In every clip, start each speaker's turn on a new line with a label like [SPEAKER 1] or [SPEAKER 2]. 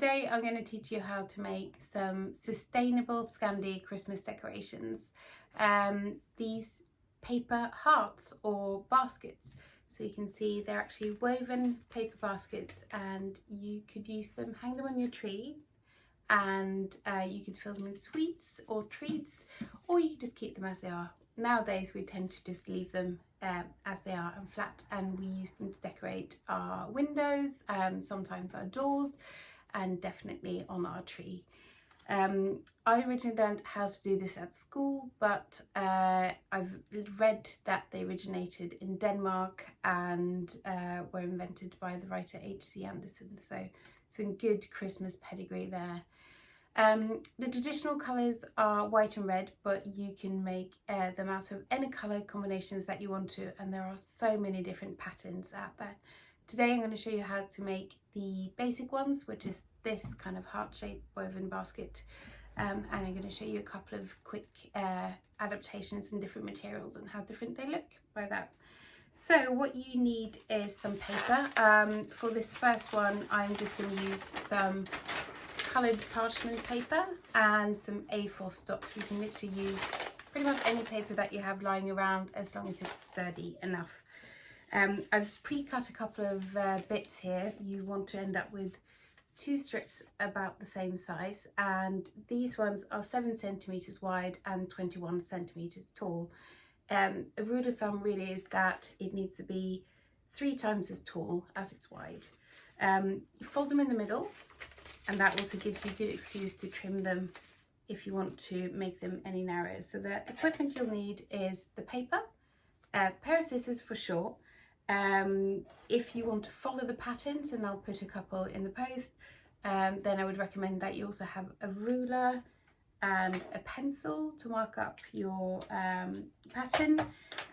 [SPEAKER 1] Today I'm going to teach you how to make some sustainable Scandi Christmas decorations. These paper hearts or baskets. So you can see they're actually woven paper baskets, and you could use them, hang them on your tree, and you could fill them with sweets or treats, or you could just keep them as they are. Nowadays we tend to just leave them as they are and flat, and we use them to decorate our windows, sometimes our doors, and definitely on our tree. I originally learned how to do this at school, but I've read that they originated in Denmark and were invented by the writer H.C. Andersen, so some good Christmas pedigree there. The traditional colours are white and red, but you can make them out of any colour combinations that you want to, and there are so many different patterns out there. Today I'm going to show you how to make the basic ones, which is this kind of heart-shaped woven basket, and I'm going to show you a couple of quick adaptations in different materials and how different they look by that. So what you need is some paper. For this first one I'm just going to use some coloured parchment paper and some A4 stock. You can literally use pretty much any paper that you have lying around as long as it's sturdy enough. I've pre-cut a couple of bits here. You want to end up with 2 strips about the same size, and these ones are 7 centimeters wide and 21 centimeters tall. A rule of thumb really is that it needs to be 3 times as tall as it's wide. You fold them in the middle, and that also gives you a good excuse to trim them if you want to make them any narrower. So the equipment you'll need is the paper, a pair of scissors for sure. If you want to follow the patterns, and I'll put a couple in the post, then I would recommend that you also have a ruler and a pencil to mark up your pattern.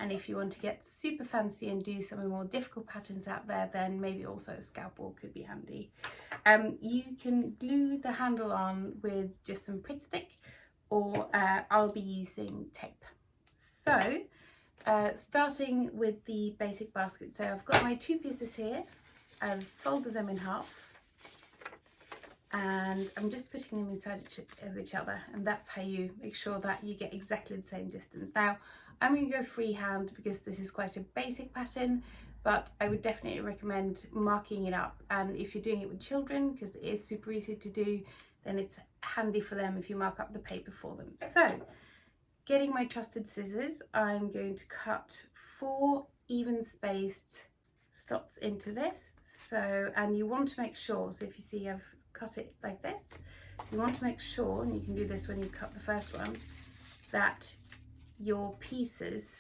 [SPEAKER 1] And if you want to get super fancy and do some of the more difficult patterns out there, then maybe also a scalpel could be handy. You can glue the handle on with just some Pritt stick, or I'll be using tape. So starting with the basic basket. So I've got my 2 pieces here. I've folded them in half, and I'm just putting them inside of each other, and that's how you make sure that you get exactly the same distance. Now I'm going to go freehand because this is quite a basic pattern, but I would definitely recommend marking it up, and if you're doing it with children, because it is super easy to do, then it's handy for them if you mark up the paper for them. So getting my trusted scissors, I'm going to cut 4 even spaced slots into this. So, and you want to make sure, so if you see I've cut it like this, you want to make sure, and you can do this when you cut the first one, that your pieces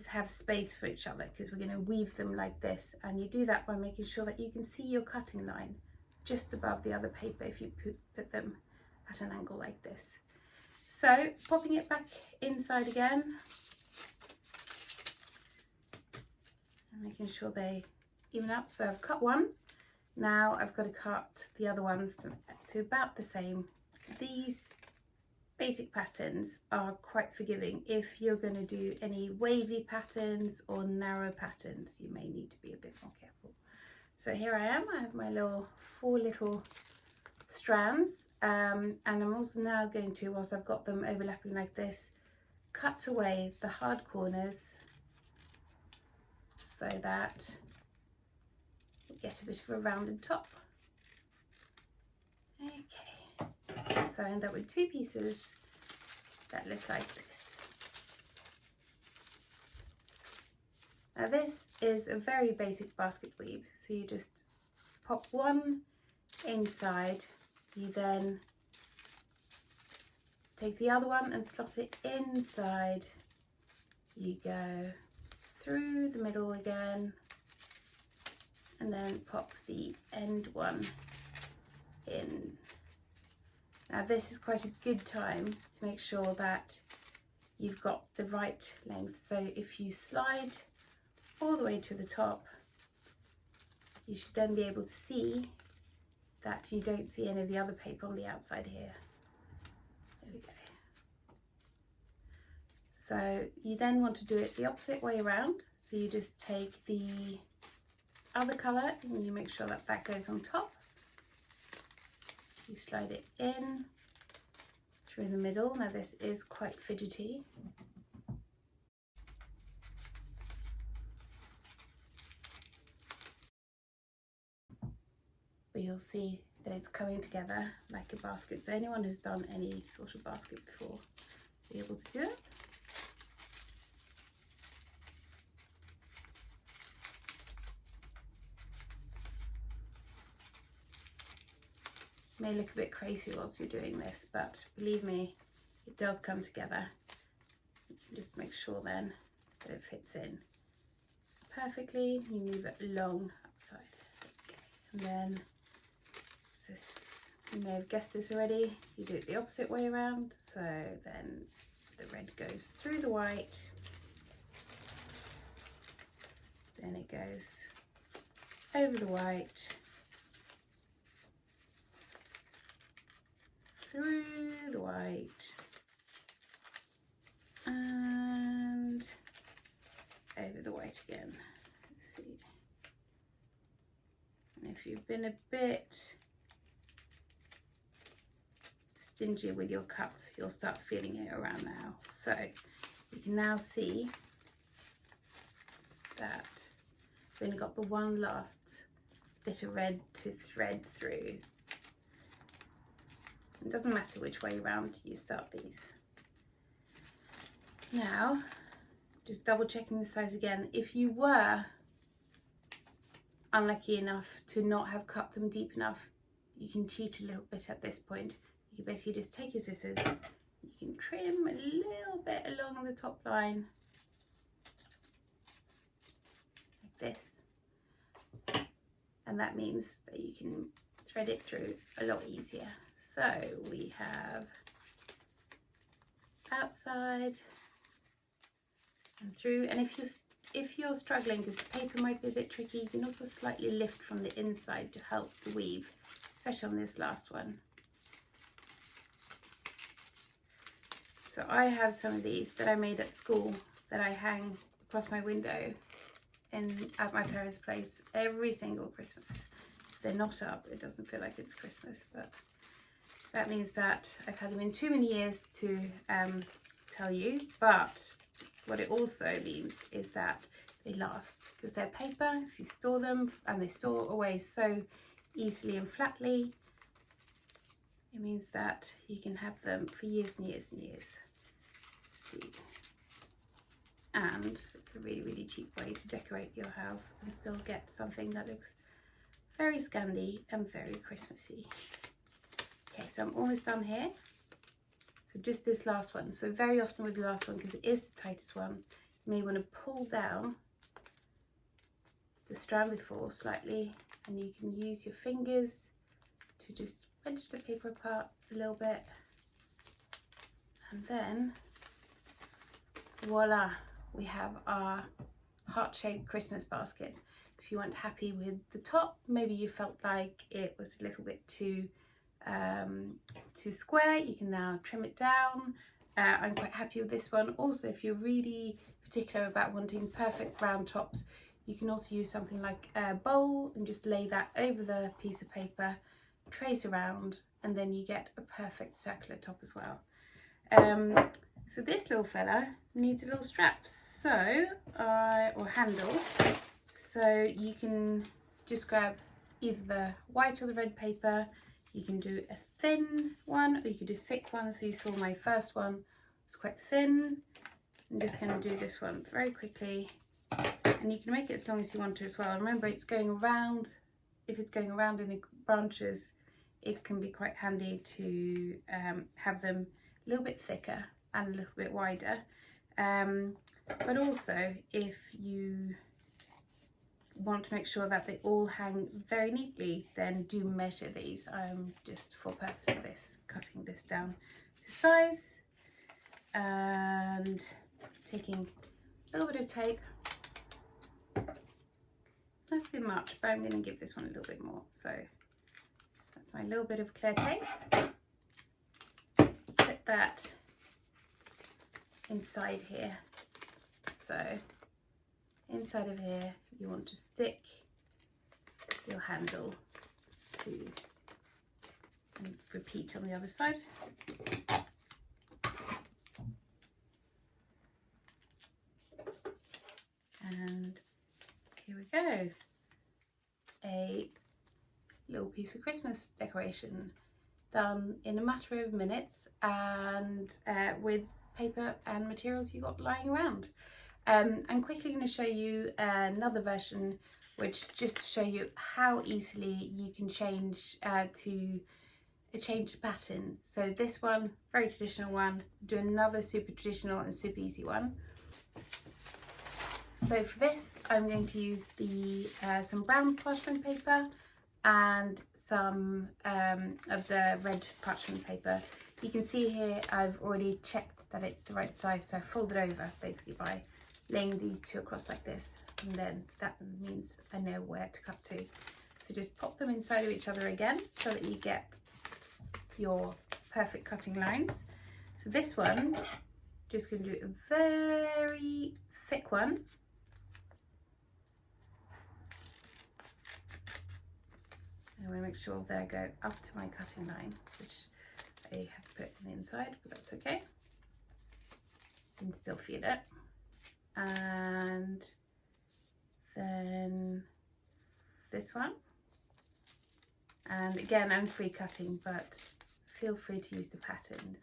[SPEAKER 1] have space for each other, because we're going to weave them like this, and you do that by making sure that you can see your cutting line just above the other paper if you put them at an angle like this. So popping it back inside again and making sure they even up. So I've cut one. Now I've got to cut the other ones to about the same. These basic patterns are quite forgiving. If you're going to do any wavy patterns or narrow patterns, you may need to be a bit more careful. So here I am. I have my 4 little strands. And I'm also now going to, whilst I've got them overlapping like this, cut away the hard corners so that we get a bit of a rounded top. Okay, so I end up with 2 pieces that look like this. Now this is a very basic basket weave, so you just pop one inside. You then take the other one and slot it inside. You go through the middle again, and then pop the end one in. Now this is quite a good time to make sure that you've got the right length. So if you slide all the way to the top, you should then be able to see that you don't see any of the other paper on the outside here. There we go. So you then want to do it the opposite way around. So you just take the other colour, and you make sure that that goes on top. You slide it in through the middle. Now this is quite fidgety. But you'll see that it's coming together like a basket. So anyone who's done any sort of basket before will be able to do it. It may look a bit crazy whilst you're doing this, but believe me, it does come together. You can just make sure then that it fits in perfectly. You move it along upside. Okay. And then this, you may have guessed this already, you do it the opposite way around. So then the red goes through the white, then it goes over the white, through the white, and over the white again. Let's see. And if you've been a bit stingy with your cuts, you'll start feeling it around now. So you can now see that we've only got the one last bit of red to thread through. It doesn't matter which way around you start these. Now, just double checking the size again. If you were unlucky enough to not have cut them deep enough, you can cheat a little bit at this point. You can basically just take your scissors, you can trim a little bit along the top line, like this. And that means that you can thread it through a lot easier. So we have outside and through, and if you're struggling because the paper might be a bit tricky, you can also slightly lift from the inside to help the weave, especially on this last one. So I have some of these that I made at school that I hang across my window at my parents' place every single Christmas. If they're not up, it doesn't feel like it's Christmas, but that means that I've had them in too many years to tell you. But what it also means is that they last, because they're paper. If you store them, and they store away so easily and flatly, it means that you can have them for years and years and years. See, and it's a really, really cheap way to decorate your house and still get something that looks very Scandi and very Christmassy. Okay, so I'm almost done here. So just this last one. So very often with the last one, because it is the tightest one, you may want to pull down the strand before slightly, and you can use your fingers to just wedge the paper apart a little bit, and then voila, we have our heart-shaped Christmas basket. If you weren't happy with the top, maybe you felt like it was a little bit too square, you can now trim it down. I'm quite happy with this one. Also, if you're really particular about wanting perfect round tops, you can also use something like a bowl and just lay that over the piece of paper, trace around, and then you get a perfect circular top as well. So this little fella needs a little strap, so or handle. So you can just grab either the white or the red paper. You can do a thin one, or you could do a thick one. So you saw my first one, it's quite thin. I'm just going to do this one very quickly, and you can make it as long as you want to as well. Remember, it's going around. If it's going around in the branches, it can be quite handy to have them a little bit thicker and a little bit wider. But also, if you want to make sure that they all hang very neatly, then do measure these. I'm just for purpose of this cutting this down to size and taking a little bit of tape. Not too much, but I'm going to give this one a little bit more. So that's my little bit of clear tape. Put that inside here. So inside of here, you want to stick your handle to, and repeat on the other side. And here we go, a little piece of Christmas decoration done in a matter of minutes, and with paper and materials you got lying around. I'm quickly going to show you another version, which just to show you how easily you can change the pattern. So this one, very traditional one, do another super traditional and super easy one. So for this, I'm going to use the some brown parchment paper and some of the red parchment paper. You can see here I've already checked that it's the right size, so I fold it over basically by laying these two across like this, and then that means I know where to cut to. So just pop them inside of each other again so that you get your perfect cutting lines. So this one, just going to do a very thick one. I want to make sure that I go up to my cutting line, which I have put on the inside, but that's okay. You can still feel it. And then this one. And again, I'm free cutting, but feel free to use the patterns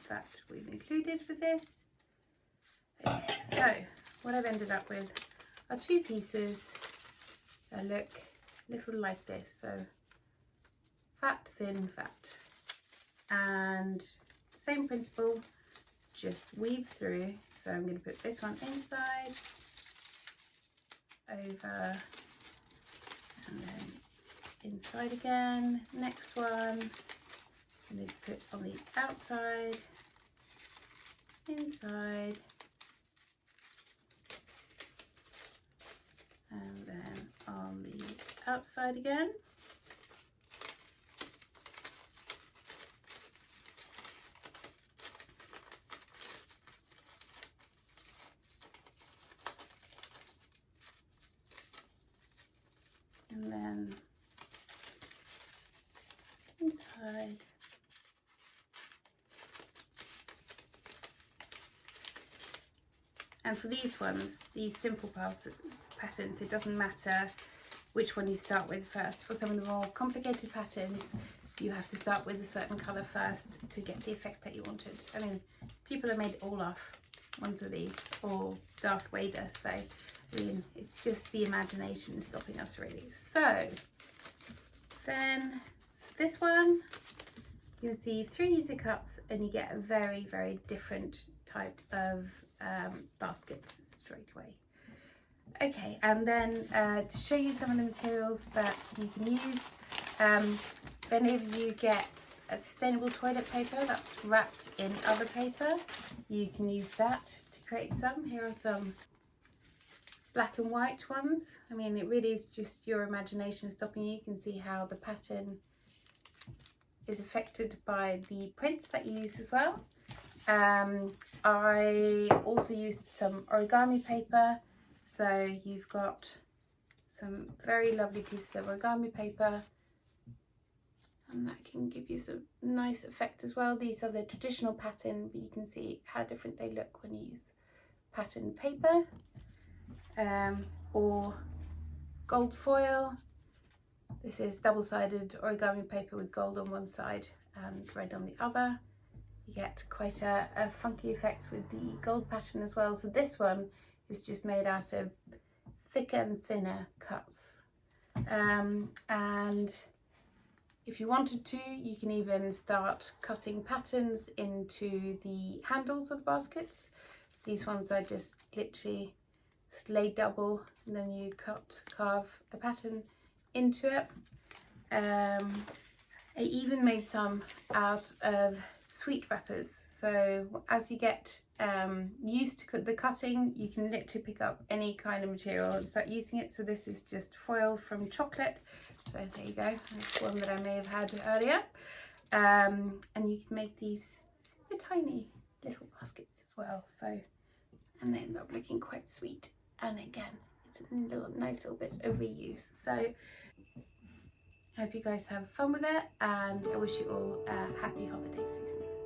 [SPEAKER 1] that we've included for this. Okay, so what I've ended up with are two pieces that look little like this, so fat, thin, fat, and same principle, just weave through. So I'm going to put this one inside, over, and then inside again. Next one I need to put on the outside, inside, and then on the outside again. And then inside. And for these ones, these simple patterns, it doesn't matter which one you start with first. For some of the more complicated patterns, you have to start with a certain colour first to get the effect that you wanted. I mean, people have made Olaf ones of these, or Darth Vader, so I mean, it's just the imagination stopping us really. So then this one, you can see 3 easy cuts and you get a very, very different type of basket straight away. Okay, and then to show you some of the materials that you can use, if any of you get a sustainable toilet paper that's wrapped in other paper, you can use that to create some. Here are some black and white ones. I mean, it really is just your imagination stopping you. You can see how the pattern is affected by the prints that you use as well. I also used some origami paper. So you've got some very lovely pieces of origami paper, and that can give you some nice effect as well. These are the traditional pattern, but you can see how different they look when you use pattern paper, or gold foil. This is double-sided origami paper with gold on one side and red on the other. You get quite a funky effect with the gold pattern as well. So this one is just made out of thicker and thinner cuts, and if you wanted to, you can even start cutting patterns into the handles of the baskets. These ones I just literally lay double, and then you carve a pattern into it. I even made some out of sweet wrappers, so as you get used to the cutting, you can literally pick up any kind of material and start using it. So this is just foil from chocolate, so there you go, that's one that I may have had earlier, and you can make these super tiny little baskets as well, so, and they end up looking quite sweet, and again, it's a nice little bit of reuse. So I hope you guys have fun with it, and I wish you all a happy holiday season.